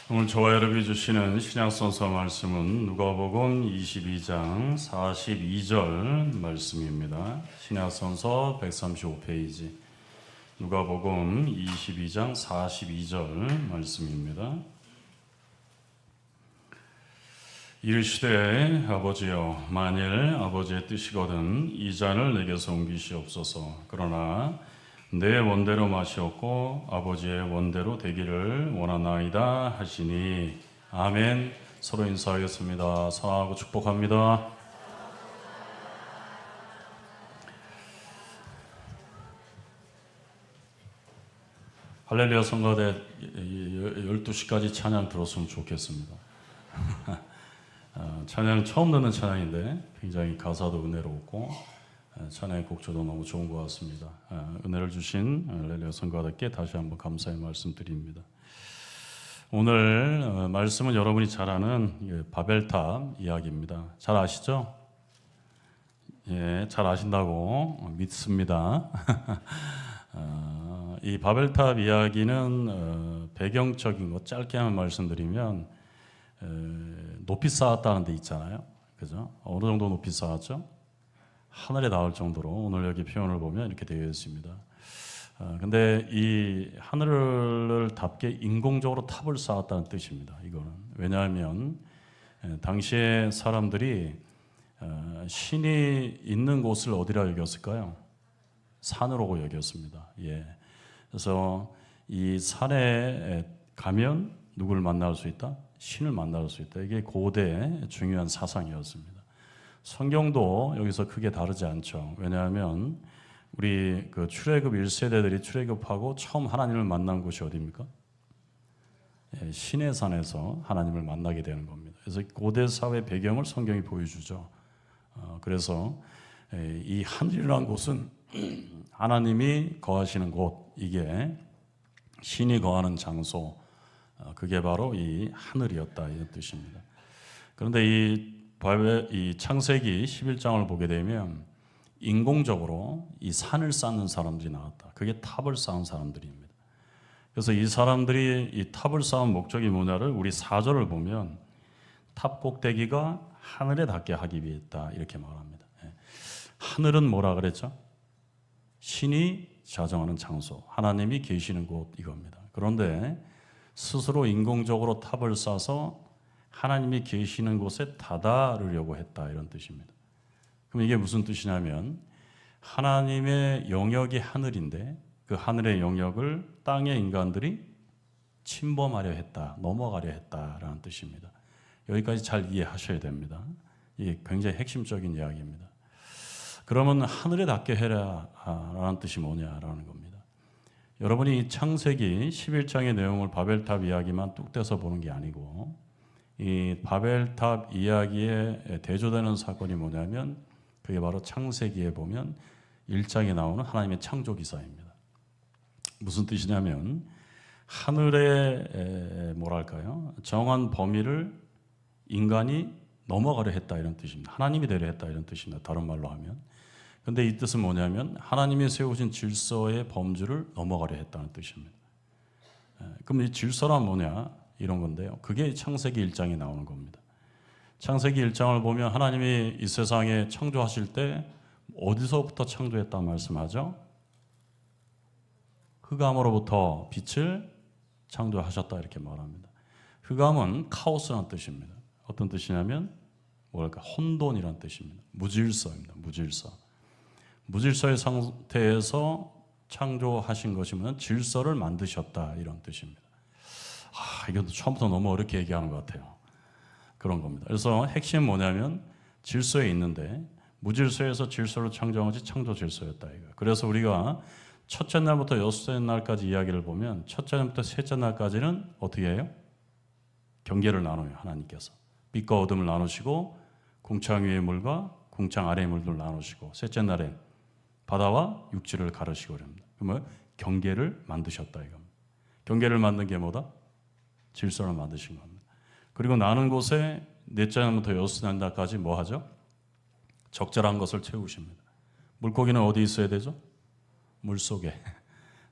오늘 저와 여러분이 주시는 신약성서 말씀은 누가복음 22장 42절 말씀입니다. 신약성서 135페이지 누가복음 22장 42절 말씀입니다. 이르시되 아버지여, 만일 아버지의 뜻이거든 이 잔을 내게서 옮기시옵소서. 그러나 내 원대로 마시옵고 아버지의 원대로 되기를 원하나이다 하시니. 아멘. 서로 인사하겠습니다. 사랑하고 축복합니다. 할렐루야 성가대 12시까지 찬양 들었으면 좋겠습니다. 찬양 처음 듣는 찬양인데 굉장히 가사도 은혜롭고 찬양의 곡조도 너무 좋은 것 같습니다. 은혜를 주신 할렐루야 성가대께 다시 한번 감사의 말씀 드립니다. 오늘 말씀은 여러분이 잘 아는 바벨탑 이야기입니다. 잘 아시죠? 예, 잘 아신다고 믿습니다. 이 바벨탑 이야기는 배경적인 것 짧게 한번 말씀드리면 높이 쌓았다는 데 있잖아요. 그죠? 어느 정도 높이 쌓았죠? 하늘에 닿을 정도로 오늘 여기 표현을 보면 이렇게 되어 있습니다. 근데 이 하늘을 닿게 인공적으로 탑을 쌓았다는 뜻입니다. 이거는 왜냐하면 당시에 사람들이 신이 있는 곳을 어디라 여겼을까요? 산으로 여겼습니다. 예. 그래서 이 산에 가면 누구를 만날 수 있다? 신을 만날 수 있다. 이게 고대 중요한 사상이었습니다. 성경도 여기서 크게 다르지 않죠. 왜냐하면 우리 그 출애굽 1세대들이 출애굽하고 처음 하나님을 만난 곳이 어디입니까? 예, 시내 산에서 하나님을 만나게 되는 겁니다. 그래서 고대 사회 배경을 성경이 보여주죠. 그래서 이 하늘이라는 곳은 하나님이 거하시는 곳, 이게 신이 거하는 장소, 그게 바로 이 하늘이었다 이런 뜻입니다. 그런데 이 창세기 11장을 보게 되면 인공적으로 이 산을 쌓는 사람들이 나왔다. 그게 탑을 쌓은 사람들입니다. 그래서 이 사람들이 이 탑을 쌓은 목적이 뭐냐를 우리 4절을 보면 탑 꼭대기가 하늘에 닿게 하기 위했다 이렇게 말합니다. 하늘은 뭐라 그랬죠? 신이 자정하는 장소, 하나님이 계시는 곳 이겁니다. 그런데 스스로 인공적으로 탑을 쌓아서 하나님이 계시는 곳에 다다르려고 했다 이런 뜻입니다. 그럼 이게 무슨 뜻이냐면 하나님의 영역이 하늘인데 그 하늘의 영역을 땅의 인간들이 침범하려 했다, 넘어가려 했다라는 뜻입니다. 여기까지 잘 이해하셔야 됩니다. 이게 굉장히 핵심적인 이야기입니다. 그러면 하늘에 닿게 해라라는 뜻이 뭐냐라는 겁니다. 여러분이 이 창세기 11장의 내용을 바벨탑 이야기만 뚝 떼서 보는 게 아니고 이 바벨탑 이야기에 대조되는 사건이 뭐냐면 그게 바로 창세기에 보면 1장에 나오는 하나님의 창조 기사입니다. 무슨 뜻이냐면 하늘의 뭐랄까요? 정한 범위를 인간이 넘어가려 했다 이런 뜻입니다. 하나님이 되려 했다 이런 뜻입니다. 다른 말로 하면. 근데 이 뜻은 뭐냐면 하나님이 세우신 질서의 범주를 넘어가려 했다는 뜻입니다. 그럼 이 질서란 뭐냐? 이런 건데요. 그게 창세기 1장에 나오는 겁니다. 창세기 1장을 보면 하나님이 이 세상에 창조하실 때 어디서부터 창조했다 말씀하죠? 흑암으로부터 빛을 창조하셨다 이렇게 말합니다. 흑암은 카오스라는 뜻입니다. 어떤 뜻이냐면 뭐랄까 혼돈이라는 뜻입니다. 무질서입니다. 무질서의 상태에서 창조하신 것이면 질서를 만드셨다 이런 뜻입니다. 이건 처음부터 너무 어렵게 얘기하는 것 같아요. 그런 겁니다. 그래서 핵심은 뭐냐면 질서에 있는데 무질서에서 질서를 창조한 것이 창조 질서였다. 이거. 그래서 우리가 첫째 날부터 여섯째 날까지 이야기를 보면 첫째 날부터 셋째 날까지는 어떻게 해요? 경계를 나눠요. 하나님께서. 빛과 어둠을 나누시고 궁창 위의 물과 궁창 아래의 물들을 나누시고 셋째 날에 바다와 육지를 가르시고 그럽니다. 그러면 경계를 만드셨다 이겁니다. 경계를 만든 게 뭐다? 질서를 만드신 겁니다. 그리고 나는 곳에 넷째 날부터 여섯째 날까지 뭐 하죠? 적절한 것을 채우십니다. 물고기는 어디 있어야 되죠? 물속에.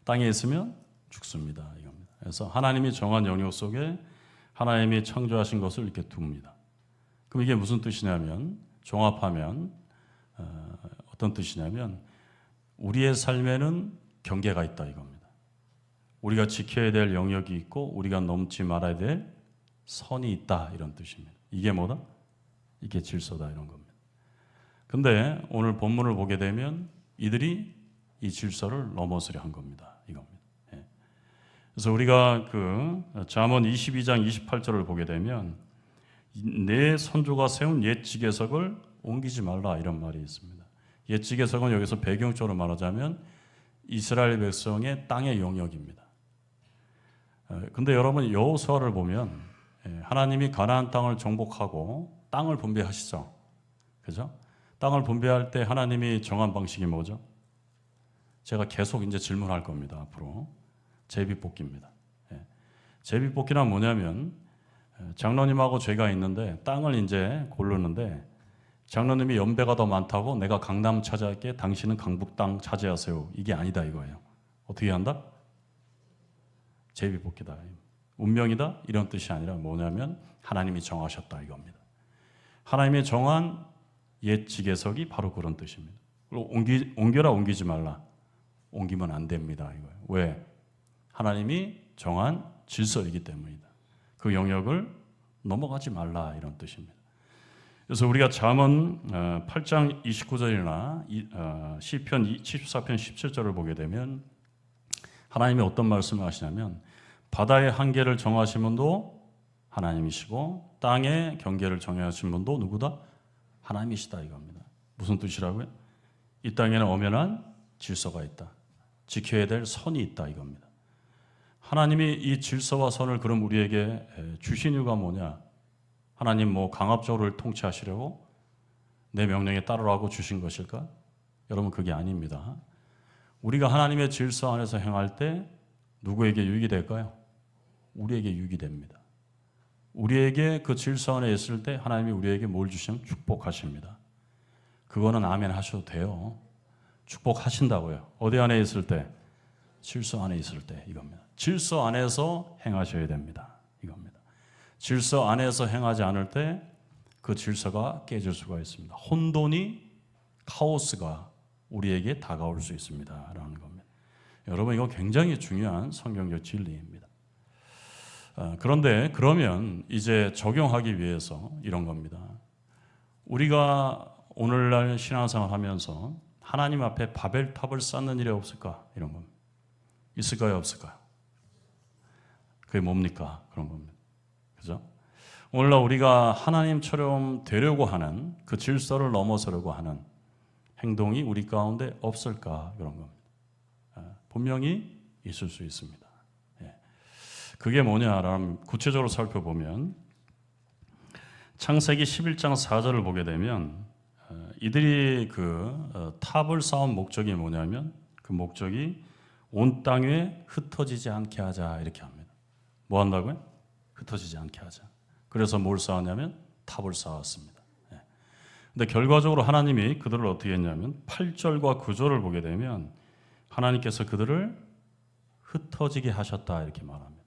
땅에 있으면 죽습니다. 이겁니다. 그래서 하나님이 정한 영역 속에 하나님이 창조하신 것을 이렇게 둡니다. 그럼 이게 무슨 뜻이냐면, 종합하면 어떤 뜻이냐면 우리의 삶에는 경계가 있다 이겁니다. 우리가 지켜야 될 영역이 있고 우리가 넘지 말아야 될 선이 있다 이런 뜻입니다. 이게 뭐다? 이게 질서다 이런 겁니다. 근데 오늘 본문을 보게 되면 이들이 이 질서를 넘어서려 한 겁니다. 이겁니다. 예. 그래서 우리가 그 잠언 22장 28절을 보게 되면 내 선조가 세운 옛 지계석을 옮기지 말라 이런 말이 있습니다. 옛 지계석은 여기서 배경적으로 말하자면 이스라엘 백성의 땅의 영역입니다. 근데 여러분 여호수아를 보면 하나님이 가나안 땅을 정복하고 땅을 분배하시죠. 그죠? 땅을 분배할 때 하나님이 정한 방식이 뭐죠? 제가 계속 이제 질문할 겁니다. 앞으로 제비뽑기입니다. 제비뽑기란 뭐냐면 장로님하고 제가 있는데 땅을 이제 고르는데 장로님이 연배가 더 많다고 내가 강남 차지할게 당신은 강북 땅 차지하세요. 이게 아니다 이거예요. 어떻게 한다? 제비뽑기다. 운명이다 이런 뜻이 아니라 뭐냐면 하나님이 정하셨다 이겁니다. 하나님이 정한 옛 지계석이 바로 그런 뜻입니다. 옮겨라 옮기지 말라. 옮기면 안 됩니다 이거예요. 왜? 하나님이 정한 질서이기 때문이다. 그 영역을 넘어가지 말라 이런 뜻입니다. 그래서 우리가 잠언 8장 29절이나 시편 74편 17절을 보게 되면 하나님이 어떤 말씀을 하시냐면 바다의 한계를 정하신 분도 하나님이시고 땅의 경계를 정하신 분도 누구다? 하나님이시다 이겁니다. 무슨 뜻이라고요? 이 땅에는 엄연한 질서가 있다. 지켜야 될 선이 있다 이겁니다. 하나님이 이 질서와 선을 그럼 우리에게 주신 이유가 뭐냐? 하나님 뭐 강압적으로 통치하시려고 내 명령에 따르라고 주신 것일까? 여러분 그게 아닙니다. 우리가 하나님의 질서 안에서 행할 때 누구에게 유익이 될까요? 우리에게 유익이 됩니다. 우리에게 그 질서 안에 있을 때 하나님이 우리에게 뭘 주시면 축복하십니다. 그거는 아멘 하셔도 돼요. 축복하신다고요. 어디 안에 있을 때? 질서 안에 있을 때 이겁니다. 질서 안에서 행하셔야 됩니다. 이겁니다. 질서 안에서 행하지 않을 때 그 질서가 깨질 수가 있습니다. 혼돈이 카오스가 우리에게 다가올 수 있습니다. 라는 겁니다. 여러분 이거 굉장히 중요한 성경적 진리입니다. 그런데 그러면 이제 적용하기 위해서 이런 겁니다. 우리가 오늘날 신앙생활 하면서 하나님 앞에 바벨탑을 쌓는 일이 없을까? 이런 겁니다. 있을까요? 없을까요? 그게 뭡니까? 그런 겁니다. 그죠? 오늘날 우리가 하나님처럼 되려고 하는 그 질서를 넘어서려고 하는 행동이 우리 가운데 없을까? 그런 겁니다. 분명히 있을 수 있습니다. 그게 뭐냐라면 구체적으로 살펴보면 창세기 11장 4절을 보게 되면 이들이 그 탑을 쌓은 목적이 뭐냐면 그 목적이 온 땅에 흩어지지 않게 하자 이렇게 합니다. 뭐 한다고요? 흩어지지 않게 하자. 그래서 뭘 쌓았냐면 탑을 쌓았습니다. 근데 결과적으로 하나님이 그들을 어떻게 했냐면 8절과 9절을 보게 되면 하나님께서 그들을 흩어지게 하셨다 이렇게 말합니다.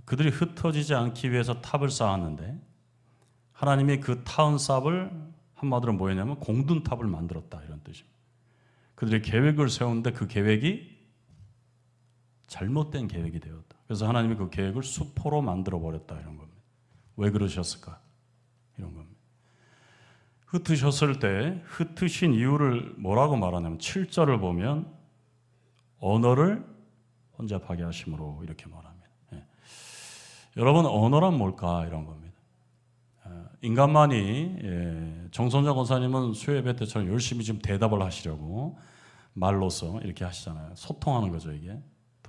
그들이 흩어지지 않기 위해서 탑을 쌓았는데 하나님이 그 타은 탑을 한마디로 뭐였냐면 공든탑을 만들었다 이런 뜻입니다. 그들이 계획을 세우는데 그 계획이 잘못된 계획이 되었다. 그래서 하나님이 그 계획을 수포로 만들어 버렸다 이런 겁니다. 왜 그러셨을까? 이런 겁니다. 흩으셨을 때 흩으신 이유를 뭐라고 말하냐면 7절을 보면 언어를 혼잡하게 하심으로 이렇게 말합니다. 여러분 언어란 뭘까? 이런 겁니다. 인간만이 정선자 권사님은 수요 예배 때처럼 열심히 지금 대답을 하시려고 말로써 이렇게 하시잖아요. 소통하는 거죠 이게.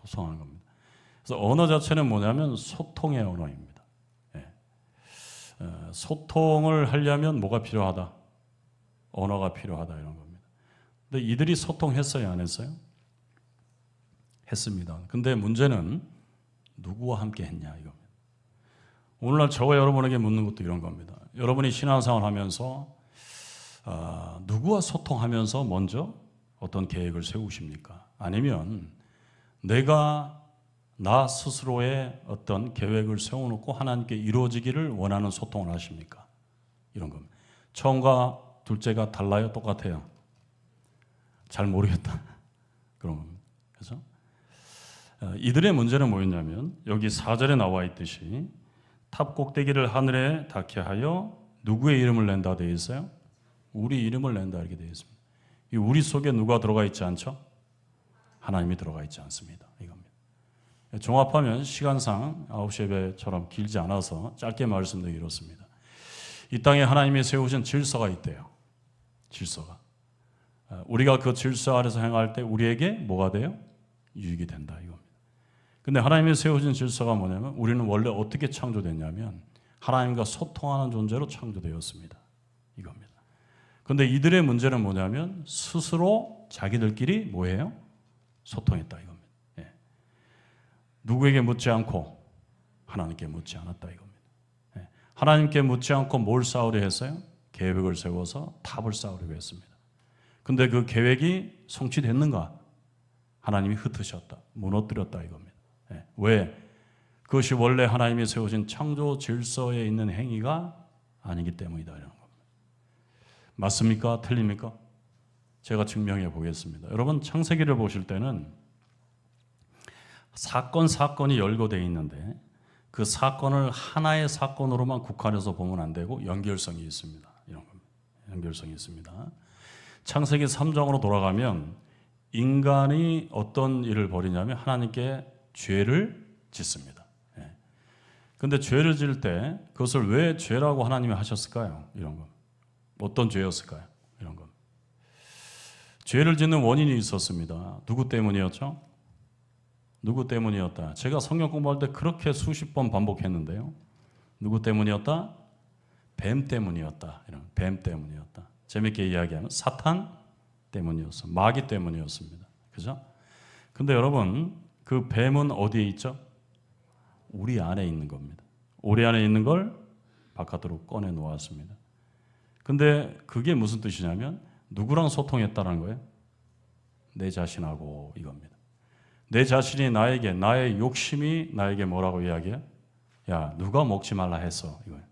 소통하는 겁니다. 그래서 언어 자체는 뭐냐면 소통의 언어입니다. 소통을 하려면 뭐가 필요하다? 언어가 필요하다 이런 겁니다. 근데 이들이 소통했어요, 안 했어요? 했습니다. 근데 문제는 누구와 함께 했냐 이겁니다. 오늘날 저와 여러분에게 묻는 것도 이런 겁니다. 여러분이 신앙생활 하면서 누구와 소통하면서 먼저 어떤 계획을 세우십니까? 아니면 내가 나 스스로의 어떤 계획을 세워놓고 하나님께 이루어지기를 원하는 소통을 하십니까? 이런 겁니다. 처음과 둘째가 달라요? 똑같아요? 잘 모르겠다. 그런 겁니다. 그래서 이들의 문제는 뭐였냐면 여기 4절에 나와 있듯이 탑 꼭대기를 하늘에 닿게 하여 누구의 이름을 낸다 되어 있어요? 우리 이름을 낸다 이렇게 되어 있습니다. 이 우리 속에 누가 들어가 있지 않죠? 하나님이 들어가 있지 않습니다. 이겁니다. 종합하면 시간상 9시 예배처럼 길지 않아서 짧게 말씀드리기 이렇습니다. 이 땅에 하나님이 세우신 질서가 있대요. 질서가. 우리가 그 질서 아래서 행할 때 우리에게 뭐가 돼요? 유익이 된다 이겁니다. 근데 하나님이 세우신 질서가 뭐냐면 우리는 원래 어떻게 창조됐냐면 하나님과 소통하는 존재로 창조되었습니다. 이겁니다. 근데 이들의 문제는 뭐냐면 스스로 자기들끼리 뭐예요? 소통했다 이겁니다. 예. 누구에게 묻지 않고 하나님께 묻지 않았다 이겁니다. 예. 하나님께 묻지 않고 뭘 쌓으려 했어요? 계획을 세워서 탑을 쌓으려고 했습니다. 근데 그 계획이 성취됐는가? 하나님이 흩으셨다. 무너뜨렸다 이겁니다. 예. 왜? 그것이 원래 하나님이 세우신 창조 질서에 있는 행위가 아니기 때문이다 이런 겁니다. 맞습니까? 틀립니까? 제가 증명해 보겠습니다. 여러분 창세기를 보실 때는 사건이 열거되어 있는데 그 사건을 하나의 사건으로만 국한해서 보면 안 되고 연결성이 있습니다. 이런 겁니다. 연결성이 있습니다. 창세기 3장으로 돌아가면 인간이 어떤 일을 벌이냐면 하나님께 죄를 짓습니다. 그런데 죄를 지을 때 그것을 왜 죄라고 하나님이 하셨을까요? 이런 거. 어떤 죄였을까요? 이런 거. 죄를 짓는 원인이 있었습니다. 누구 때문이었죠? 누구 때문이었다? 제가 성경 공부할 때 그렇게 수십 번 반복했는데요. 누구 때문이었다? 뱀 때문이었다. 이런 뱀 때문이었다. 재밌게 이야기하면 사탄 때문이었어. 마귀 때문이었습니다. 그죠? 근데 여러분, 그 뱀은 어디에 있죠? 우리 안에 있는 겁니다. 우리 안에 있는 걸 바깥으로 꺼내 놓았습니다. 근데 그게 무슨 뜻이냐면 누구랑 소통했다는 거예요? 내 자신하고 이겁니다. 내 자신이 나에게 나의 욕심이 나에게 뭐라고 이야기해요? 야, 누가 먹지 말라 했어. 이거예요.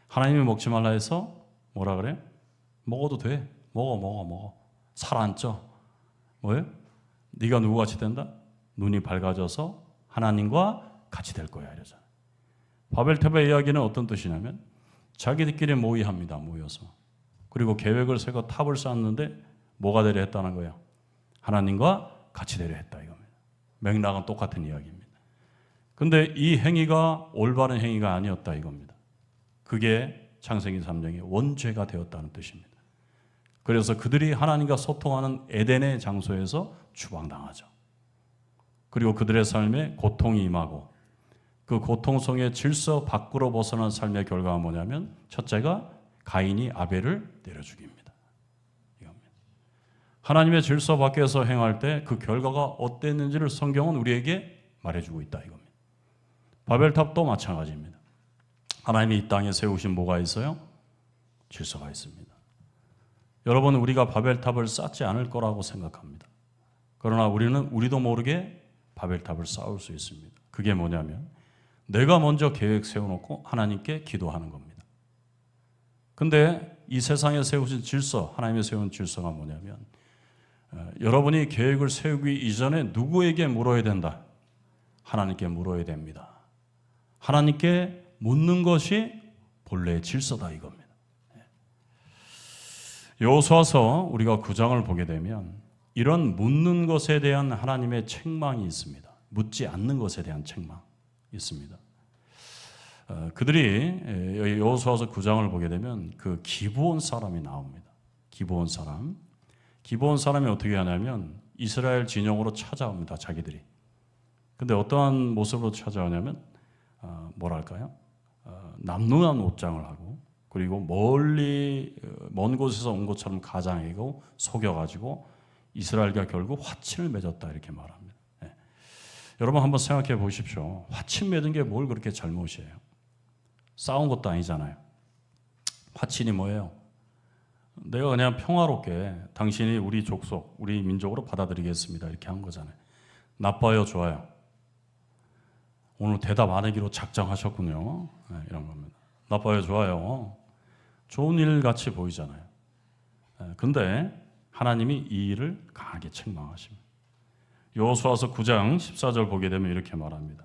하나님이 먹지 말라 해서 뭐라 그래요? 먹어도 돼. 먹어. 살 안 쪄. 뭐예요? 네가 누구같이 된다? 눈이 밝아져서 하나님과 같이 될 거야 이러잖아요. 바벨탑의 이야기는 어떤 뜻이냐면 자기들끼리 모의합니다. 모여서. 그리고 계획을 세고 탑을 쌓았는데 뭐가 되려 했다는 거예요? 하나님과 같이 되려 했다 이겁니다. 맥락은 똑같은 이야기입니다. 근데 이 행위가 올바른 행위가 아니었다 이겁니다. 그게 창세기 3장의 원죄가 되었다는 뜻입니다. 그래서 그들이 하나님과 소통하는 에덴의 장소에서 추방당하죠. 그리고 그들의 삶에 고통이 임하고 그 고통 속의 질서 밖으로 벗어난 삶의 결과가 뭐냐면 첫째가 가인이 아벨을 때려 죽입니다. 이겁니다. 하나님의 질서 밖에서 행할 때 그 결과가 어땠는지를 성경은 우리에게 말해주고 있다 이겁니다. 바벨탑도 마찬가지입니다. 하나님이 이 땅에 세우신 뭐가 있어요? 질서가 있습니다. 여러분 우리가 바벨탑을 쌓지 않을 거라고 생각합니다. 그러나 우리도 모르게 바벨탑을 쌓을 수 있습니다. 그게 뭐냐면 내가 먼저 계획 세워놓고 하나님께 기도하는 겁니다. 근데 이 세상에 세우신 질서, 하나님이 세운 질서가 뭐냐면 여러분이 계획을 세우기 이전에 누구에게 물어야 된다? 하나님께 물어야 됩니다. 하나님께 묻는 것이 본래의 질서다 이겁니다. 여호수아서 우리가 9장을 보게 되면 이런 묻는 것에 대한 하나님의 책망이 있습니다. 묻지 않는 것에 대한 책망이 있습니다. 그들이 여호수아서 9장을 보게 되면 그 기브온 사람이 나옵니다. 기브온 사람이 어떻게 하냐면 이스라엘 진영으로 찾아옵니다. 자기들이. 근데 어떠한 모습으로 찾아오냐면 뭐랄까요? 남루한 옷장을 하고 그리고 멀리 먼 곳에서 온 것처럼 가장이고 속여가지고 이스라엘과 결국 화친을 맺었다 이렇게 말합니다. 네. 여러분 한번 생각해 보십시오. 화친 맺은 게 뭘 그렇게 잘못이에요? 싸운 것도 아니잖아요. 화친이 뭐예요? 내가 그냥 평화롭게 당신이 우리 족속, 우리 민족으로 받아들이겠습니다 이렇게 한 거잖아요. 나빠요, 좋아요? 오늘 대답 안 하기로 작정하셨군요. 네, 이런 겁니다. 나빠요, 좋아요? 좋은 일 같이 보이잖아요. 근데 하나님이 이 일을 강하게 책망하십니다. 여호수아서 9장 14절 보게 되면 이렇게 말합니다.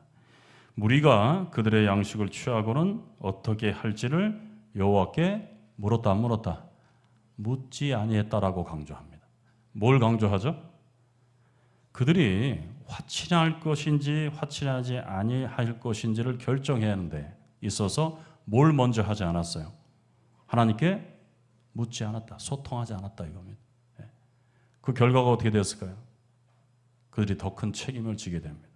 무리가 그들의 양식을 취하고는 어떻게 할지를 여호와께 물었다 안 물었다? 묻지 아니했다라고 강조합니다. 뭘 강조하죠? 그들이 화친할 것인지 화친하지 아니할 것인지를 결정해야 하는데 있어서 뭘 먼저 하지 않았어요? 하나님께 묻지 않았다, 소통하지 않았다 이겁니다. 그 결과가 어떻게 됐을까요? 그들이 더 큰 책임을 지게 됩니다.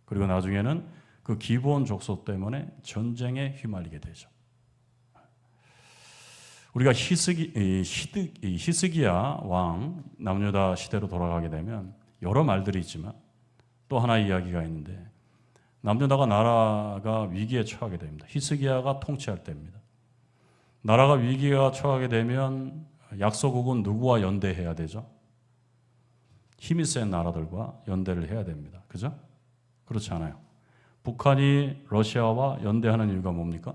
그리고 나중에는 그 기브온 족속 때문에 전쟁에 휘말리게 되죠. 우리가 히스기야 왕 남유다 시대로 돌아가게 되면 여러 말들이 있지만 또 하나의 이야기가 있는데 남유다가 나라가 위기에 처하게 됩니다. 히스기야가 통치할 때입니다. 나라가 위기가 처하게 되면 약소국은 누구와 연대해야 되죠? 힘이 센 나라들과 연대를 해야 됩니다. 그죠? 그렇지 않아요. 북한이 러시아와 연대하는 이유가 뭡니까?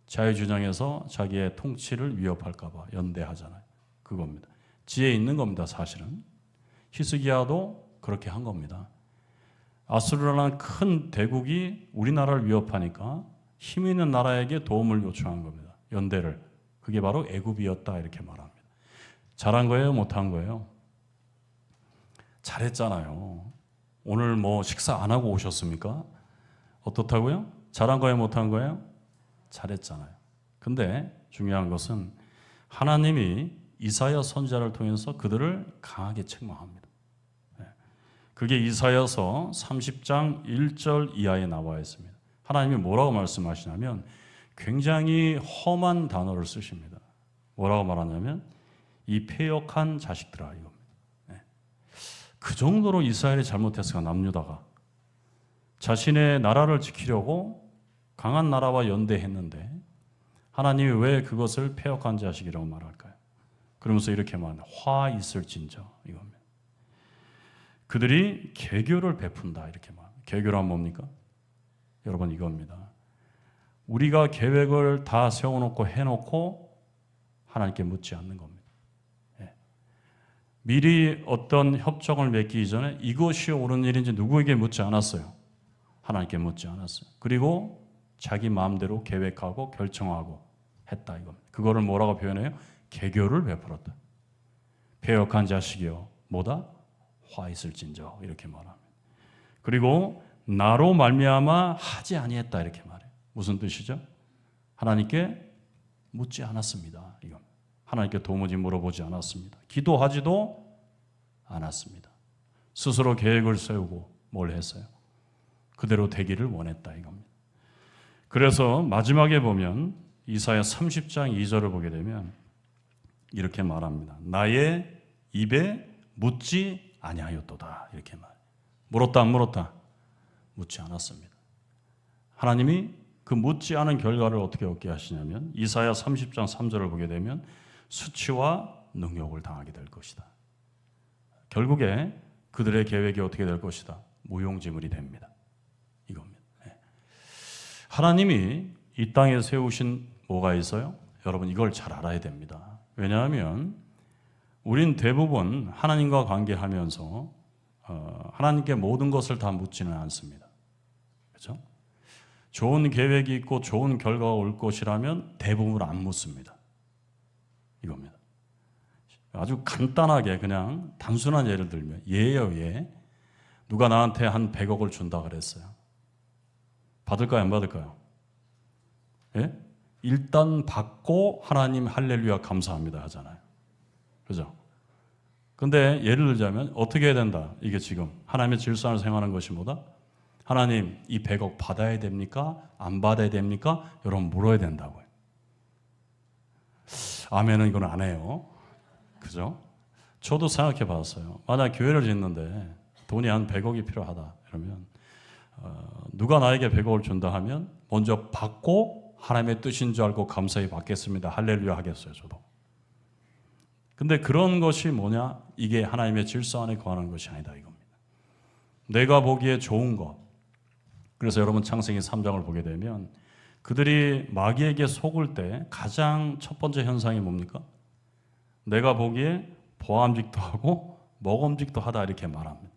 자유주장에서 자기의 통치를 위협할까 봐 연대하잖아요. 그겁니다. 지혜 있는 겁니다, 사실은. 히스기야도 그렇게 한 겁니다. 아수르라는 큰 대국이 우리나라를 위협하니까 힘 있는 나라에게 도움을 요청한 겁니다. 연대를. 그게 바로 애굽이었다 이렇게 말합니다. 잘한 거예요? 못한 거예요? 잘했잖아요. 오늘 뭐 식사 안 하고 오셨습니까? 어떻다고요? 잘한 거예요? 못한 거예요? 잘했잖아요. 근데 중요한 것은 하나님이 이사야 선지자를 통해서 그들을 강하게 책망합니다. 그게 이사야서 30장 1절 이하에 나와 있습니다. 하나님이 뭐라고 말씀하시냐면 굉장히 험한 단어를 쓰십니다. 뭐라고 말하냐면 이 패역한 자식들아 이겁니다. 그 정도로 이스라엘이 잘못했어요. 남유다가 자신의 나라를 지키려고 강한 나라와 연대했는데 하나님이 왜 그것을 패역한 자식이라고 말할까요? 그러면서 이렇게 말합니다. 화 있을진저 이겁니다. 그들이 개교를 베푼다 이렇게 말합니다. 개교란 뭡니까? 여러분 이겁니다. 우리가 계획을 다 세워놓고 해놓고 하나님께 묻지 않는 겁니다. 미리 어떤 협정을 맺기 전에 이것이 옳은 일인지 누구에게 묻지 않았어요. 하나님께 묻지 않았어요. 그리고 자기 마음대로 계획하고 결정하고 했다 이겁니다. 그거를 뭐라고 표현해요? 개교를 베풀었다. 패역한 자식이여 뭐다? 화 있을진저 이렇게 말합니다. 그리고 나로 말미암아 하지 아니했다 이렇게 말해요. 무슨 뜻이죠? 하나님께 묻지 않았습니다. 이겁니다. 하나님께 도무지 물어보지 않았습니다. 기도하지도 않았습니다. 스스로 계획을 세우고 뭘 했어요? 그대로 되기를 원했다 이겁니다. 그래서 마지막에 보면 이사야 30장 2절을 보게 되면 이렇게 말합니다. 나의 입에 묻지 아니하였도다 이렇게 말해요. 물었다 안 물었다? 묻지 않았습니다. 하나님이 그 묻지 않은 결과를 어떻게 얻게 하시냐면 이사야 30장 3절을 보게 되면 수치와 능욕을 당하게 될 것이다. 결국에 그들의 계획이 어떻게 될 것이다. 무용지물이 됩니다. 이겁니다. 하나님이 이 땅에 세우신 뭐가 있어요? 여러분 이걸 잘 알아야 됩니다. 왜냐하면 우린 대부분 하나님과 관계하면서 하나님께 모든 것을 다 묻지는 않습니다. 그렇죠? 좋은 계획이 있고 좋은 결과가 올 것이라면 대부분 안 묻습니다. 이겁니다. 아주 간단하게 그냥 단순한 예를 들면 예예요 예. 누가 나한테 한 100억을 준다 그랬어요. 받을까요 안 받을까요? 예? 일단 받고 하나님 할렐루야 감사합니다 하잖아요. 그죠? 근데 예를 들자면 어떻게 해야 된다? 이게 지금 하나님의 질서를 생활하는 것이 뭐다? 하나님 이 100억 받아야 됩니까? 안 받아야 됩니까? 여러분 물어야 된다고요. 아멘은 이건 안 해요. 그죠? 저도 생각해 봤어요. 만약 교회를 짓는데 돈이 한 100억이 필요하다. 그러면 누가 나에게 100억을 준다 하면 먼저 받고 하나님의 뜻인 줄 알고 감사히 받겠습니다. 할렐루야 하겠어요. 저도. 근데 그런 것이 뭐냐? 이게 하나님의 질서 안에 거하는 것이 아니다 이겁니다. 내가 보기에 좋은 것, 그래서 여러분 창세기 3장을 보게 되면 그들이 마귀에게 속을 때 가장 첫 번째 현상이 뭡니까? 내가 보기에 보암직도 하고 먹음직도 하다 이렇게 말합니다.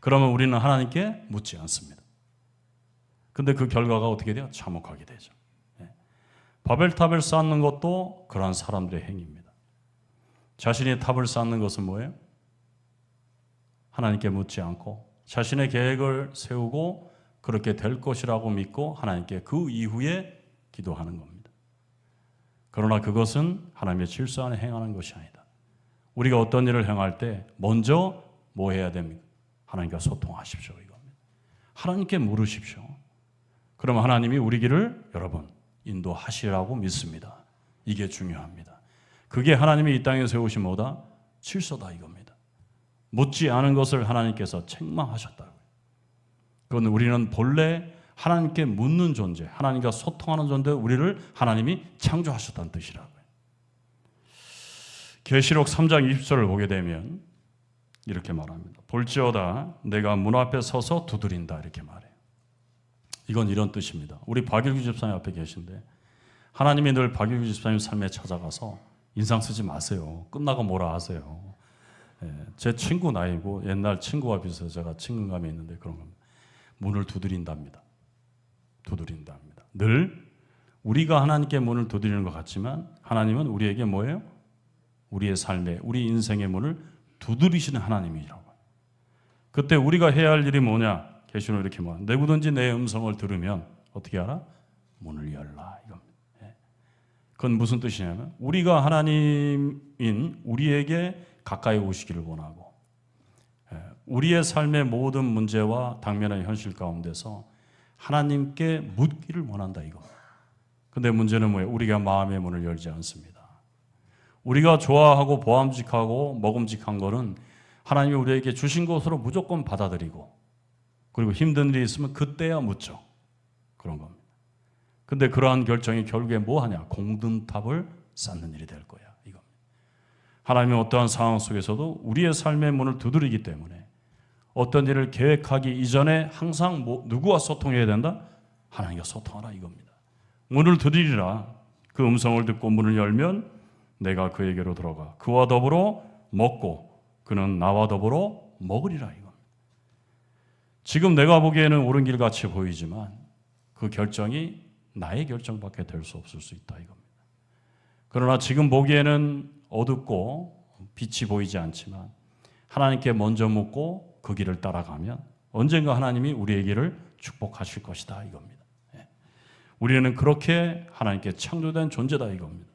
그러면 우리는 하나님께 묻지 않습니다. 근데 그 결과가 어떻게 돼요? 참혹하게 되죠. 바벨탑을 쌓는 것도 그러한 사람들의 행위입니다. 자신이 탑을 쌓는 것은 뭐예요? 하나님께 묻지 않고 자신의 계획을 세우고 그렇게 될 것이라고 믿고 하나님께 그 이후에 기도하는 겁니다. 그러나 그것은 하나님의 질서 안에 행하는 것이 아니다. 우리가 어떤 일을 행할 때 먼저 뭐 해야 됩니까? 하나님과 소통하십시오. 이겁니다. 하나님께 물으십시오. 그러면 하나님이 우리 길을 여러분 인도하시라고 믿습니다. 이게 중요합니다. 그게 하나님이 이 땅에 세우신 뭐다? 질서다 이겁니다. 묻지 않은 것을 하나님께서 책망하셨다고요. 그건 우리는 본래 하나님께 묻는 존재, 하나님과 소통하는 존재, 우리를 하나님이 창조하셨다는 뜻이라고요. 계시록 3장 20절을 보게 되면 이렇게 말합니다. 볼지어다 내가 문 앞에 서서 두드린다 이렇게 말해요. 이건 이런 뜻입니다. 우리 박일규 집사님 앞에 계신데 하나님이 늘 박일규 집사님 삶에 찾아가서 인상 쓰지 마세요. 끝나고 뭐라 하세요. 제 친구 나이고 옛날 친구와 비슷해서 제가 친근감이 있는데 그런 겁니다. 문을 두드린답니다. 두드린답니다. 늘 우리가 하나님께 문을 두드리는 것 같지만 하나님은 우리에게 뭐예요? 우리의 삶에 우리 인생의 문을 두드리시는 하나님이라고. 그때 우리가 해야 할 일이 뭐냐? 계시록 이렇게 말합니다. 누구든지 내 음성을 들으면 어떻게 하라? 문을 열라 이겁니다. 그건 무슨 뜻이냐면 우리가 하나님인 우리에게 가까이 오시기를 원하고 우리의 삶의 모든 문제와 당면한 현실 가운데서 하나님께 묻기를 원한다 이겁니다. 근데 문제는 뭐예요? 우리가 마음의 문을 열지 않습니다. 우리가 좋아하고 보암직하고 먹음직한 거는 하나님이 우리에게 주신 것으로 무조건 받아들이고 그리고 힘든 일이 있으면 그때야 묻죠. 그런 겁니다. 근데 그러한 결정이 결국에 뭐 하냐? 공든탑을 쌓는 일이 될 거야. 이겁니다. 하나님은 어떠한 상황 속에서도 우리의 삶의 문을 두드리기 때문에 어떤 일을 계획하기 이전에 항상 누구와 소통해야 된다? 하나님과 소통하라 이겁니다. 문을 두드리라. 그 음성을 듣고 문을 열면 내가 그에게로 들어가 그와 더불어 먹고 그는 나와 더불어 먹으리라 이겁니다. 지금 내가 보기에는 옳은 길 같이 보이지만 그 결정이 나의 결정밖에 될 수 없을 수 있다 이겁니다. 그러나 지금 보기에는 어둡고 빛이 보이지 않지만 하나님께 먼저 묻고 그 길을 따라가면 언젠가 하나님이 우리의 길을 축복하실 것이다 이겁니다. 우리는 그렇게 하나님께 창조된 존재다 이겁니다.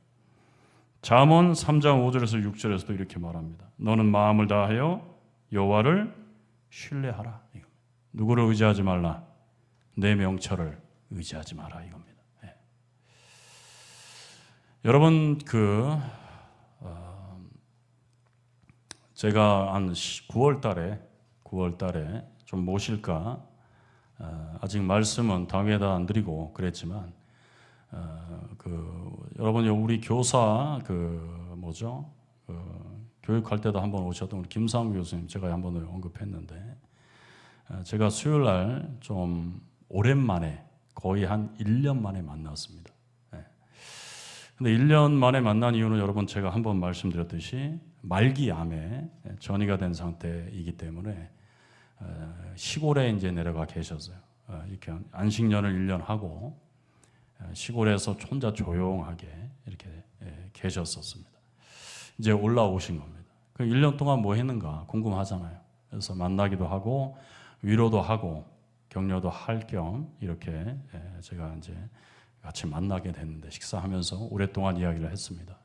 잠언 3장 5절에서 6절에서도 이렇게 말합니다. 너는 마음을 다하여 여호와를 신뢰하라 이겁니다. 누구를 의지하지 말라. 내 명철을 의지하지 마라 이겁니다. 여러분 제가 한 9월 달에 좀 모실까 아직 말씀은 당회에다 안 드리고 그랬지만 여러분 우리 교사 교육할 때도 한번 오셨던 우리 김상우 교수님 제가 한번 언급했는데 제가 수요일 날 좀 오랜만에 거의 한 1년 만에 만났습니다. 근데 1년 만에 만난 이유는 여러분 제가 한번 말씀드렸듯이 말기암에 전이가 된 상태이기 때문에 시골에 이제 내려가 계셨어요. 이렇게 안식년을 1년 하고 시골에서 혼자 조용하게 이렇게 계셨었습니다. 이제 올라오신 겁니다. 그 1년 동안 뭐 했는가 궁금하잖아요. 그래서 만나기도 하고 위로도 하고 격려도 할 겸 이렇게 제가 이제 같이 만나게 됐는데 식사하면서 오랫동안 이야기를 했습니다.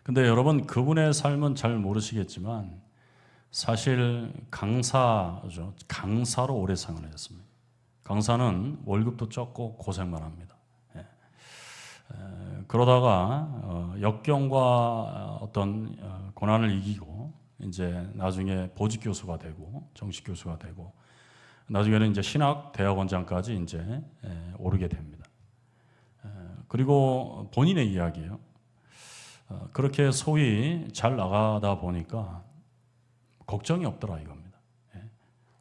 근데 여러분 그분의 삶은 잘 모르시겠지만 사실 강사로 오래 생활을 했습니다. 강사는 월급도 적고 고생만 합니다. 그러다가 역경과 어떤 고난을 이기고 이제 나중에 보직 교수가 되고 정식 교수가 되고 나중에는 이제 신학 대학원장까지 이제 오르게 됩니다. 그리고 본인의 이야기예요. 그렇게 소위 잘 나가다 보니까 걱정이 없더라 이겁니다.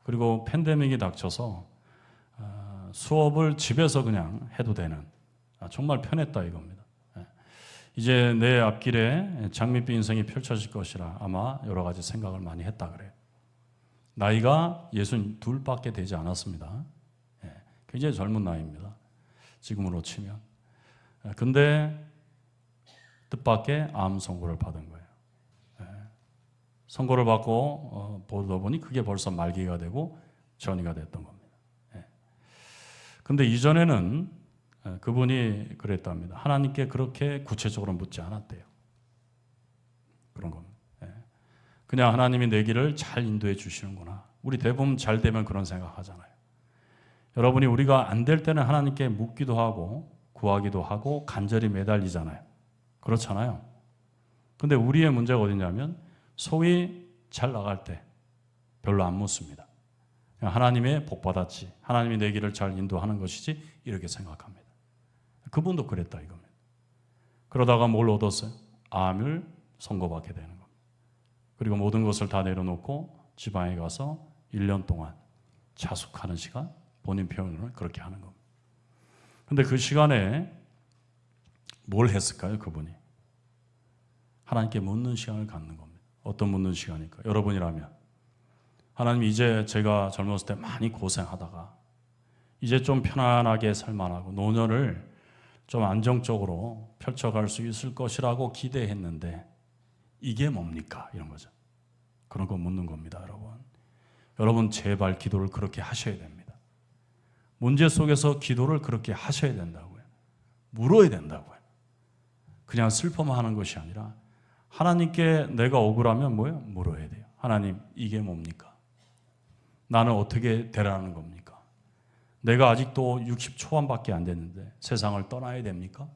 그리고 팬데믹이 닥쳐서 수업을 집에서 그냥 해도 되는 정말 편했다 이겁니다. 이제 내 앞길에 장밋빛 인생이 펼쳐질 것이라 아마 여러 가지 생각을 많이 했다 그래요. 나이가 62밖에 되지 않았습니다. 굉장히 젊은 나이입니다. 지금으로 치면. 근데 뜻밖의 암 선고를 받은 거예요. 선고를 받고 보다 보니 그게 벌써 말기가 되고 전이가 됐던 겁니다. 근데 이전에는 그분이 그랬답니다. 하나님께 그렇게 구체적으로 묻지 않았대요. 그런 겁니다. 그냥 하나님이 내 길을 잘 인도해 주시는구나. 우리 대부분 잘 되면 그런 생각 하잖아요. 여러분이 우리가 안 될 때는 하나님께 묻기도 하고 구하기도 하고 간절히 매달리잖아요. 그렇잖아요. 근데 우리의 문제가 어디냐면 소위 잘 나갈 때 별로 안 묻습니다. 하나님의 복 받았지. 하나님이 내 길을 잘 인도하는 것이지 이렇게 생각합니다. 그분도 그랬다 이겁니다. 그러다가 뭘 얻었어요? 암을 선고받게 되는 겁니다. 그리고 모든 것을 다 내려놓고 지방에 가서 1년 동안 자숙하는 시간, 본인 표현으로는 그렇게 하는 겁니다. 근데 그 시간에 뭘 했을까요? 그분이 하나님께 묻는 시간을 갖는 겁니다. 어떤 묻는 시간일까? 여러분이라면 하나님, 이제 제가 젊었을 때 많이 고생하다가 이제 좀 편안하게 살만하고 노년을 좀 안정적으로 펼쳐갈 수 있을 것이라고 기대했는데 이게 뭡니까? 이런 거죠. 그런 거 묻는 겁니다, 여러분. 여러분 제발 기도를 그렇게 하셔야 됩니다. 문제 속에서 기도를 그렇게 하셔야 된다고요. 물어야 된다고요. 그냥 슬퍼만 하는 것이 아니라 하나님께 내가 억울하면 뭐예요? 물어야 돼요. 하나님, 이게 뭡니까? 나는 어떻게 되라는 겁니까? 내가 아직도 60 초반밖에 안 됐는데 세상을 떠나야 됩니까?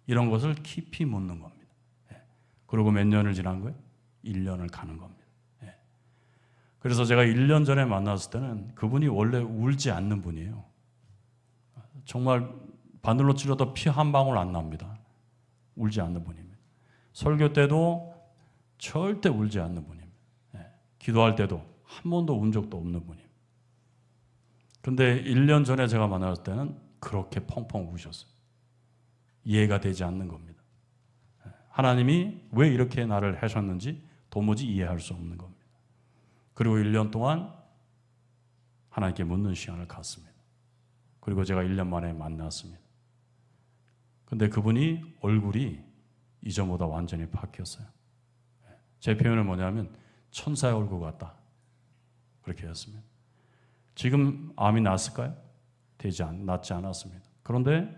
이런 것을 깊이 묻는 겁니다. 그리고 몇 년을 지난 거예요? 1년을 가는 겁니다. 그래서 제가 1년 전에 만났을 때는 그분이 원래 울지 않는 분이에요. 정말 바늘로 찔러도 피 한 방울 안 납니다. 울지 않는 분입니다. 설교 때도 절대 울지 않는 분입니다. 기도할 때도 한 번도 운 적도 없는 분입니다. 근데 1년 전에 제가 만났을 때는 그렇게 펑펑 우셨어요. 이해가 되지 않는 겁니다. 하나님이 왜 이렇게 나를 하셨는지 도무지 이해할 수 없는 겁니다. 그리고 1년 동안 하나님께 묻는 시간을 갖습니다. 그리고 제가 1년 만에 만났습니다. 근데 그분이 얼굴이 이전보다 완전히 바뀌었어요. 제 표현은 뭐냐면 천사의 얼굴 같다. 그렇게 했습니다. 지금 암이 났을까요? 낫지 않았습니다. 그런데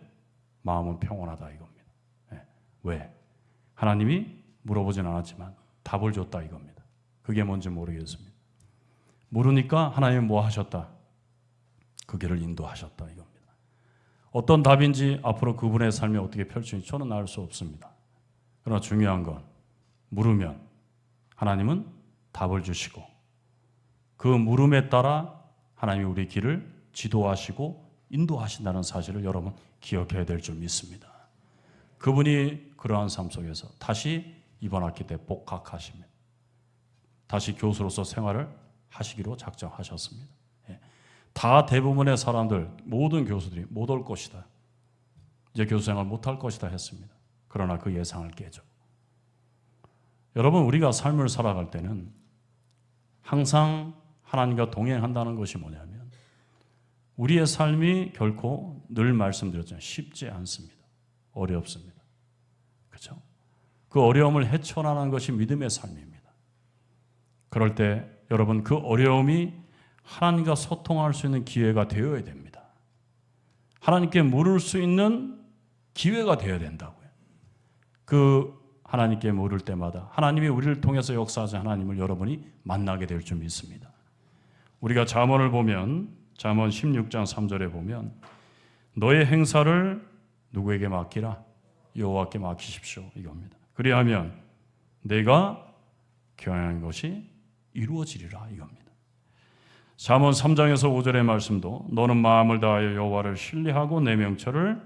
마음은 평온하다 이겁니다. 왜? 하나님이 물어보진 않았지만 답을 줬다 이겁니다. 그게 뭔지 모르겠습니다. 모르니까 하나님이 뭐 하셨다? 그 길을 인도하셨다 이겁니다. 어떤 답인지 앞으로 그분의 삶이 어떻게 펼쳐질지 저는 알 수 없습니다. 그러나 중요한 건 물으면 하나님은 답을 주시고 그 물음에 따라 하나님이 우리 길을 지도하시고 인도하신다는 사실을 여러분 기억해야 될 줄 믿습니다. 그분이 그러한 삶 속에서 다시 이번 학기 때 복학하시면 다시 교수로서 생활을 하시기로 작정하셨습니다. 다 대부분의 사람들, 모든 교수들이 못 올 것이다. 이제 교수 생활 못할 것이다 했습니다. 그러나 그 예상을 깨죠. 여러분, 우리가 삶을 살아갈 때는 항상 하나님과 동행한다는 것이 뭐냐면 우리의 삶이 결코 늘 말씀드렸잖아요. 쉽지 않습니다. 어렵습니다. 그렇죠? 그 어려움을 헤쳐나가는 것이 믿음의 삶입니다. 그럴 때 여러분 그 어려움이 하나님과 소통할 수 있는 기회가 되어야 됩니다. 하나님께 물을 수 있는 기회가 되어야 된다고요. 그 하나님께 물을 때마다 하나님이 우리를 통해서 역사하신 하나님을 여러분이 만나게 될 줄 믿습니다. 우리가 잠언을 보면 잠언 16장 3절에 보면 너의 행사를 누구에게 맡기라? 여호와께 맡기십시오 이겁니다. 그리하면 내가 경영한 것이 이루어지리라 이겁니다. 잠언 3장에서 5절의 말씀도 너는 마음을 다하여 여호와를 신뢰하고 내 명철을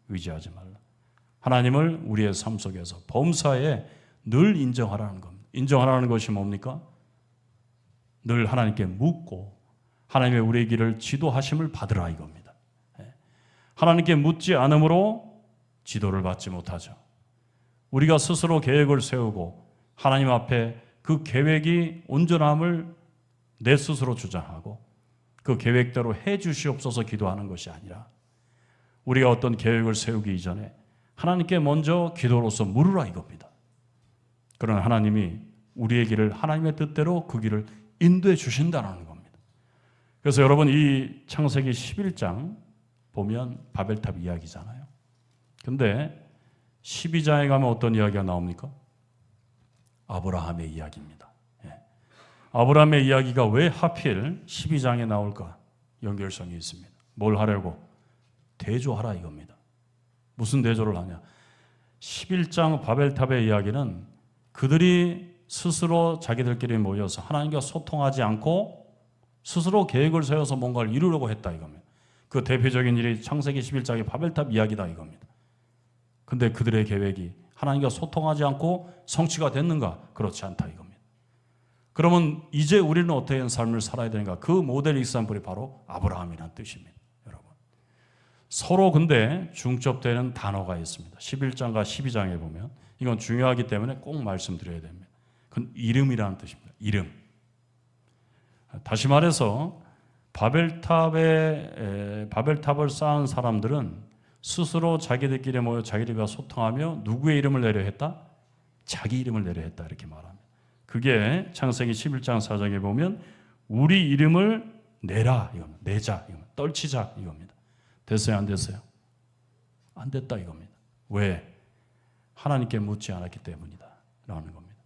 의지하지 말라. 하나님을 우리의 삶 속에서 범사에 늘 인정하라는 겁니다. 인정하라는 것이 뭡니까? 늘 하나님께 묻고 하나님의 우리의 길을 지도하심을 받으라 이겁니다. 하나님께 묻지 않으므로 지도를 받지 못하죠. 우리가 스스로 계획을 세우고 하나님 앞에 그 계획이 온전함을 내 스스로 주장하고 그 계획대로 해 주시옵소서 기도하는 것이 아니라 우리가 어떤 계획을 세우기 이전에 하나님께 먼저 기도로서 물으라 이겁니다. 그러나 하나님이 우리의 길을 하나님의 뜻대로 그 길을 인도해 주신다는 겁니다. 그래서 여러분 이 창세기 11장 보면 바벨탑 이야기잖아요. 근데 12장에 가면 어떤 이야기가 나옵니까? 아브라함의 이야기입니다. 예. 아브라함의 이야기가 왜 하필 12장에 나올까? 연결성이 있습니다. 뭘 하려고? 대조하라 이겁니다. 무슨 대조를 하냐? 11장 바벨탑의 이야기는 그들이 스스로 자기들끼리 모여서 하나님과 소통하지 않고 스스로 계획을 세워서 뭔가를 이루려고 했다 이겁니다. 그 대표적인 일이 창세기 11장의 바벨탑 이야기다 이겁니다. 근데 그들의 계획이 하나님과 소통하지 않고 성취가 됐는가? 그렇지 않다 이겁니다. 그러면 이제 우리는 어떤 삶을 살아야 되는가? 그 모델 익산불이 바로 아브라함이라는 뜻입니다. 여러분. 서로 근데 중첩되는 단어가 있습니다. 11장과 12장에 보면 이건 중요하기 때문에 꼭 말씀드려야 됩니다. 그건 이름이라는 뜻입니다. 이름. 다시 말해서 바벨탑을 쌓은 사람들은 스스로 자기들끼리 모여 자기들과 소통하며 누구의 이름을 내려 했다? 자기 이름을 내려 했다 이렇게 말합니다. 그게 창세기 11장 4장에 보면 우리 이름을 내라 이겁니다. 내자 이겁니다. 떨치자 이겁니다. 됐어요? 안 됐어요? 안 됐다 이겁니다. 왜? 하나님께 묻지 않았기 때문이다 라는 겁니다.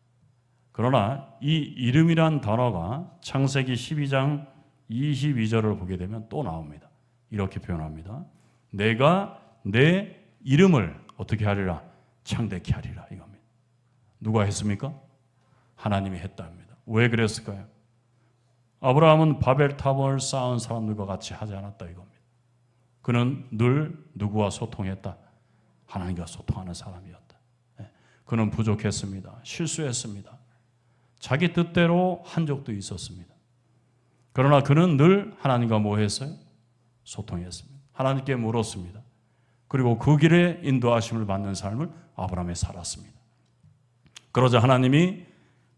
그러나 이 이름이란 단어가 창세기 12장 22절을 보게 되면 또 나옵니다. 이렇게 표현합니다. 내가 내 이름을 어떻게 하리라? 창대케 하리라 이겁니다. 누가 했습니까? 하나님이 했답니다. 왜 그랬을까요? 아브라함은 바벨탑을 쌓은 사람들과 같이 하지 않았다 이겁니다. 그는 늘 누구와 소통했다? 하나님과 소통하는 사람이었다. 그는 부족했습니다. 실수했습니다. 자기 뜻대로 한 적도 있었습니다. 그러나 그는 늘 하나님과 뭐 했어요? 소통했습니다. 하나님께 물었습니다. 그리고 그 길에 인도하심을 받는 삶을 아브라함이 살았습니다. 그러자 하나님이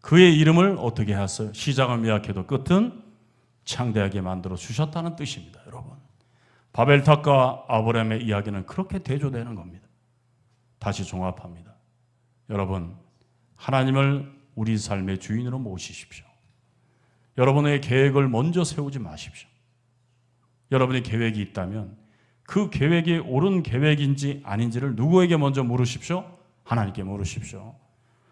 그의 이름을 어떻게 하셨어요? 시작은 미약해도 끝은 창대하게 만들어 주셨다는 뜻입니다. 여러분, 바벨탑과 아브라함의 이야기는 그렇게 대조되는 겁니다. 다시 종합합니다. 여러분, 하나님을 우리 삶의 주인으로 모시십시오. 여러분의 계획을 먼저 세우지 마십시오. 여러분의 계획이 있다면 그 계획이 옳은 계획인지 아닌지를 누구에게 먼저 물으십시오? 하나님께 물으십시오.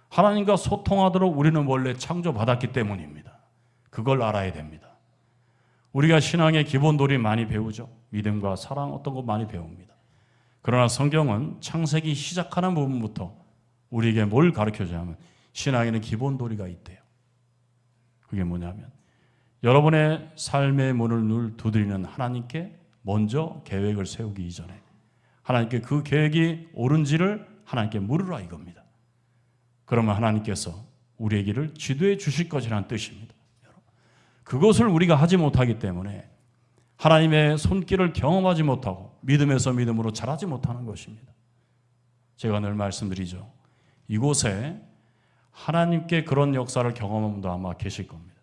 하나님과 소통하도록 우리는 원래 창조받았기 때문입니다. 그걸 알아야 됩니다. 우리가 신앙의 기본도리 많이 배우죠. 믿음과 사랑 어떤 거 많이 배웁니다. 그러나 성경은 창세기 시작하는 부분부터 우리에게 뭘 가르쳐주냐면 신앙에는 기본도리가 있대요. 그게 뭐냐면 여러분의 삶의 문을 늘 두드리는 하나님께 먼저 계획을 세우기 이전에 하나님께 그 계획이 옳은지를 하나님께 물으라 이겁니다. 그러면 하나님께서 우리의 길을 지도해 주실 것이라는 뜻입니다. 그것을 우리가 하지 못하기 때문에 하나님의 손길을 경험하지 못하고 믿음에서 믿음으로 자라지 못하는 것입니다. 제가 늘 말씀드리죠. 이곳에 하나님께 그런 역사를 경험한 분도 아마 계실 겁니다.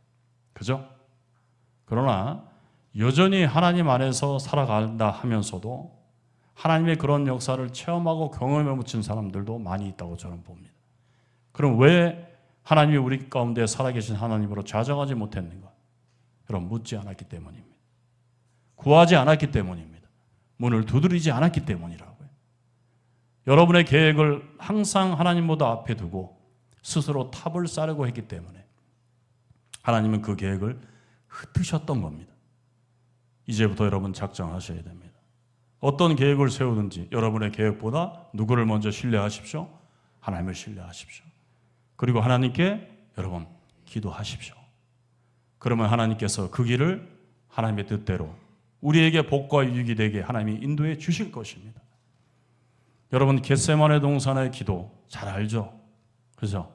그죠? 그러나 여전히 하나님 안에서 살아간다 하면서도 하나님의 그런 역사를 체험하고 경험에 묻힌 사람들도 많이 있다고 저는 봅니다. 그럼 왜 하나님이 우리 가운데 살아계신 하나님으로 좌정하지 못했는가? 여러분, 묻지 않았기 때문입니다. 구하지 않았기 때문입니다. 문을 두드리지 않았기 때문이라고요. 여러분의 계획을 항상 하나님보다 앞에 두고 스스로 탑을 쌓으려고 했기 때문에 하나님은 그 계획을 흩으셨던 겁니다. 이제부터 여러분 작정하셔야 됩니다. 어떤 계획을 세우든지 여러분의 계획보다 누구를 먼저 신뢰하십시오? 하나님을 신뢰하십시오. 그리고 하나님께 여러분 기도하십시오. 그러면 하나님께서 그 길을 하나님의 뜻대로 우리에게 복과 유익이 되게 하나님이 인도해 주실 것입니다. 여러분 겟세마네 동산의 기도 잘 알죠? 그죠?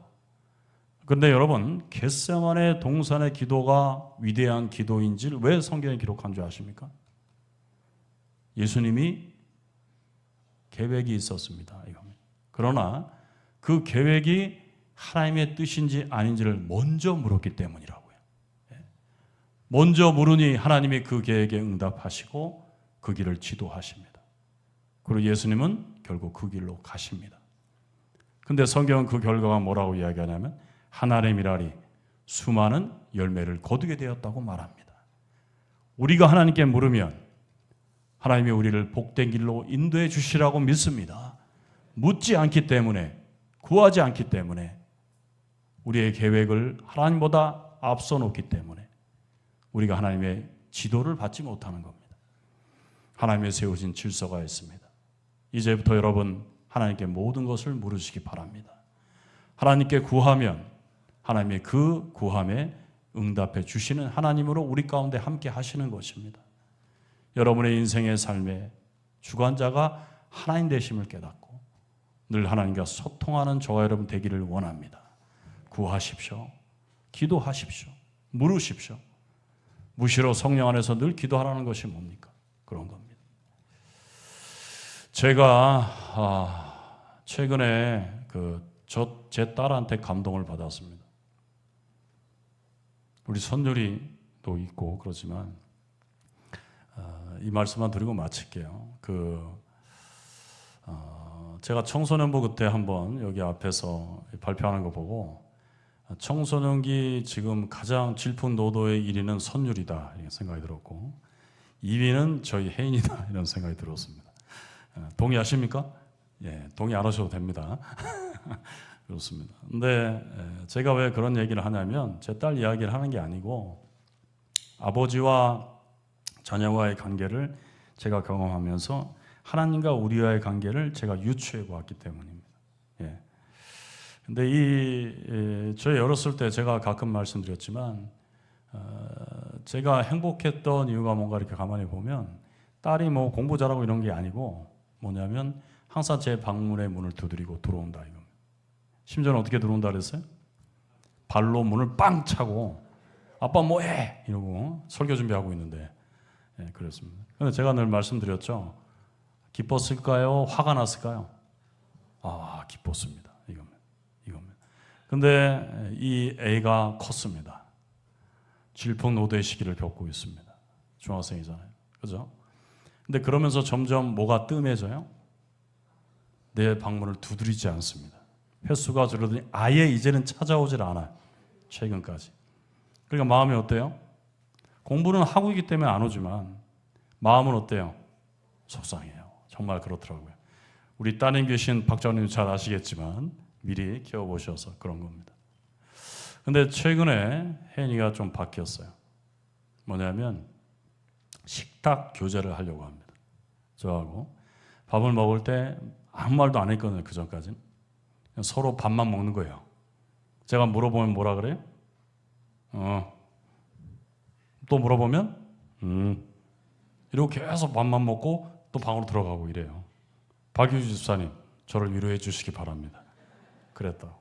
그런데 여러분 겟세마네 동산의 기도가 위대한 기도인지를 왜 성경에 기록한 줄 아십니까? 예수님이 계획이 있었습니다. 그러나 그 계획이 하나님의 뜻인지 아닌지를 먼저 물었기 때문이라고요. 먼저 물으니 하나님이 그 계획에 응답하시고 그 길을 지도하십니다. 그리고 예수님은 결국 그 길로 가십니다. 근데 성경은 그 결과가 뭐라고 이야기하냐면 하나님이라리 수많은 열매를 거두게 되었다고 말합니다. 우리가 하나님께 물으면 하나님이 우리를 복된 길로 인도해 주시라고 믿습니다. 묻지 않기 때문에, 구하지 않기 때문에, 우리의 계획을 하나님보다 앞서 놓기 때문에 우리가 하나님의 지도를 받지 못하는 겁니다. 하나님의 세우신 질서가 있습니다. 이제부터 여러분 하나님께 모든 것을 물으시기 바랍니다. 하나님께 구하면 하나님의 그 구함에 응답해 주시는 하나님으로 우리 가운데 함께 하시는 것입니다. 여러분의 인생의 삶의 주관자가 하나님 되심을 깨닫고 늘 하나님과 소통하는 저와 여러분 되기를 원합니다. 구하십시오. 기도하십시오. 물으십시오. 무시로 성령 안에서 늘 기도하라는 것이 뭡니까? 그런 겁니다. 제가 최근에 제 딸한테 감동을 받았습니다. 우리 선율이도 있고 그렇지만 이 말씀만 드리고 마칠게요. 제가 청소년부 그때 한번 여기 앞에서 발표하는 거 보고 청소년기 지금 가장 질풍노도의 1위는 선율이다 이런 생각이 들었고 2위는 저희 혜인이다 이런 생각이 들었습니다. 동의하십니까? 예, 동의 안 하셔도 됩니다. 그렇습니다. 근데 제가 왜 그런 얘기를 하냐면 제 딸 이야기를 하는 게 아니고 아버지와 자녀와의 관계를 제가 경험하면서 하나님과 우리와의 관계를 제가 유추해 보았기 때문입니다. 예. 근데 저희 어렸을 때 제가 가끔 말씀드렸지만 제가 행복했던 이유가 뭔가 이렇게 가만히 보면 딸이 뭐 공부 잘하고 이런 게 아니고 뭐냐면 항상 제 방문의 문을 두드리고 들어온다 이겁니다. 심지어는 어떻게 들어온다 그랬어요? 발로 문을 빵 차고 아빠 뭐해? 이러고 설교 준비하고 있는데 예, 그렇습니다. 근데 제가 늘 말씀드렸죠. 기뻤을까요? 화가 났을까요? 기뻤습니다. 이겁니다. 근데 이 애가 컸습니다. 질풍노도의 시기를 겪고 있습니다. 중학생이잖아요. 그죠? 근데 그러면서 점점 뭐가 뜸해져요? 내 방문을 두드리지 않습니다. 횟수가 줄어드니 아예 이제는 찾아오질 않아요. 최근까지. 그러니까 마음이 어때요? 공부는 하고 있기 때문에 안 오지만 마음은 어때요? 속상해요. 정말 그렇더라고요. 우리 따님 계신 박장님 잘 아시겠지만 미리 키워보셔서 그런 겁니다. 근데 최근에 혜인이가 좀 바뀌었어요. 뭐냐면 식탁 교제를 하려고 합니다. 저하고 밥을 먹을 때 아무 말도 안 했거든요. 그 전까지는. 서로 밥만 먹는 거예요. 제가 물어보면 뭐라 그래요? 또 물어보면 이러고 계속 밥만 먹고 또 방으로 들어가고 이래요. 박유주 집사님 저를 위로해 주시기 바랍니다. 그랬다.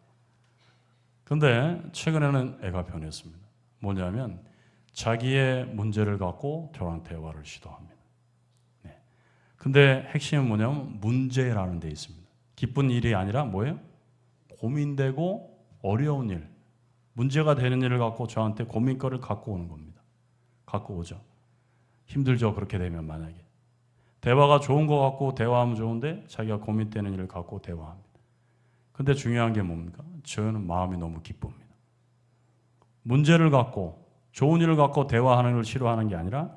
근데 최근에는 애가 변했습니다. 뭐냐면 자기의 문제를 갖고 저랑 대화를 시도합니다. 네. 근데 핵심은 뭐냐면 문제라는 데 있습니다. 기쁜 일이 아니라 뭐예요? 고민되고 어려운 일, 문제가 되는 일을 갖고 저한테 고민거리를 갖고 오는 겁니다. 갖고 오죠. 힘들죠. 그렇게 되면 만약에. 대화가 좋은 거 갖고 대화하면 좋은데 자기가 고민되는 일을 갖고 대화합니다. 근데 중요한 게 뭡니까? 저는 마음이 너무 기쁩니다. 문제를 갖고 좋은 일을 갖고 대화하는 걸 싫어하는 게 아니라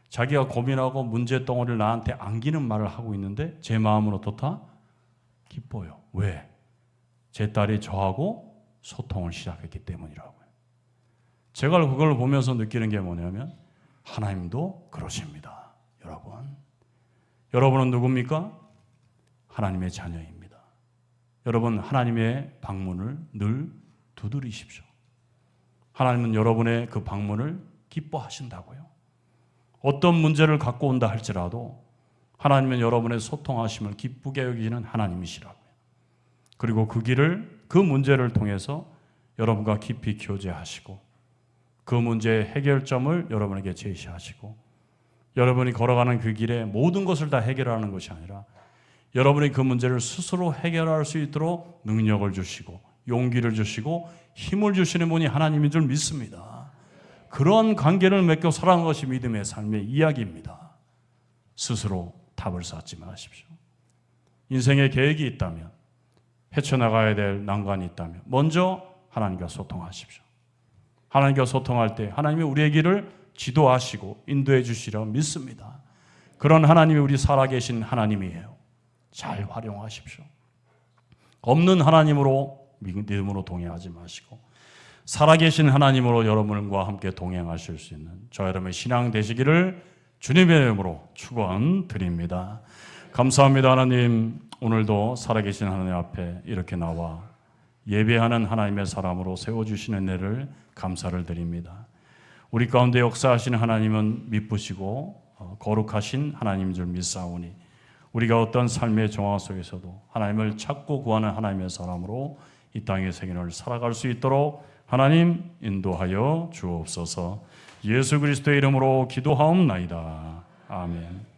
자기가 고민하고 문제 덩어리를 나한테 안기는 말을 하고 있는데 제 마음은 어떻다? 기뻐요. 왜? 제 딸이 저하고 소통을 시작했기 때문이라고요. 제가 그걸 보면서 느끼는 게 뭐냐면 하나님도 그러십니다. 여러분은 누굽니까? 하나님의 자녀입니다. 여러분 하나님의 방문을 늘 두드리십시오. 하나님은 여러분의 그 방문을 기뻐하신다고요. 어떤 문제를 갖고 온다 할지라도 하나님은 여러분의 소통하심을 기쁘게 여기시는 하나님이시라고요. 그리고 그 문제를 통해서 여러분과 깊이 교제하시고 그 문제의 해결점을 여러분에게 제시하시고 여러분이 걸어가는 그 길에 모든 것을 다 해결하는 것이 아니라 여러분이 그 문제를 스스로 해결할 수 있도록 능력을 주시고 용기를 주시고 힘을 주시는 분이 하나님인 줄 믿습니다. 그런 관계를 맺고 살아가는 것이 믿음의 삶의 이야기입니다. 스스로 답을 찾지 마십시오. 인생의 계획이 있다면, 헤쳐나가야 될 난관이 있다면 먼저 하나님과 소통하십시오. 하나님과 소통할 때 하나님이 우리의 길을 지도하시고 인도해 주시려 믿습니다. 그런 하나님이 우리 살아계신 하나님이에요. 잘 활용하십시오. 없는 하나님으로 믿음으로 동행하지 마시고 살아계신 하나님으로 여러분과 함께 동행하실 수 있는 저 여러분의 신앙 되시기를 주님의 이름으로 축원드립니다. 감사합니다. 하나님, 오늘도 살아계신 하나님 앞에 이렇게 나와 예배하는 하나님의 사람으로 세워주시는 은혜를 감사를 드립니다. 우리 가운데 역사하시는 하나님은 미쁘시고 거룩하신 하나님인 줄 믿사오니 우리가 어떤 삶의 정황 속에서도 하나님을 찾고 구하는 하나님의 사람으로 이 땅의 생애를 살아갈 수 있도록 하나님 인도하여 주옵소서. 예수 그리스도의 이름으로 기도하옵나이다. 아멘.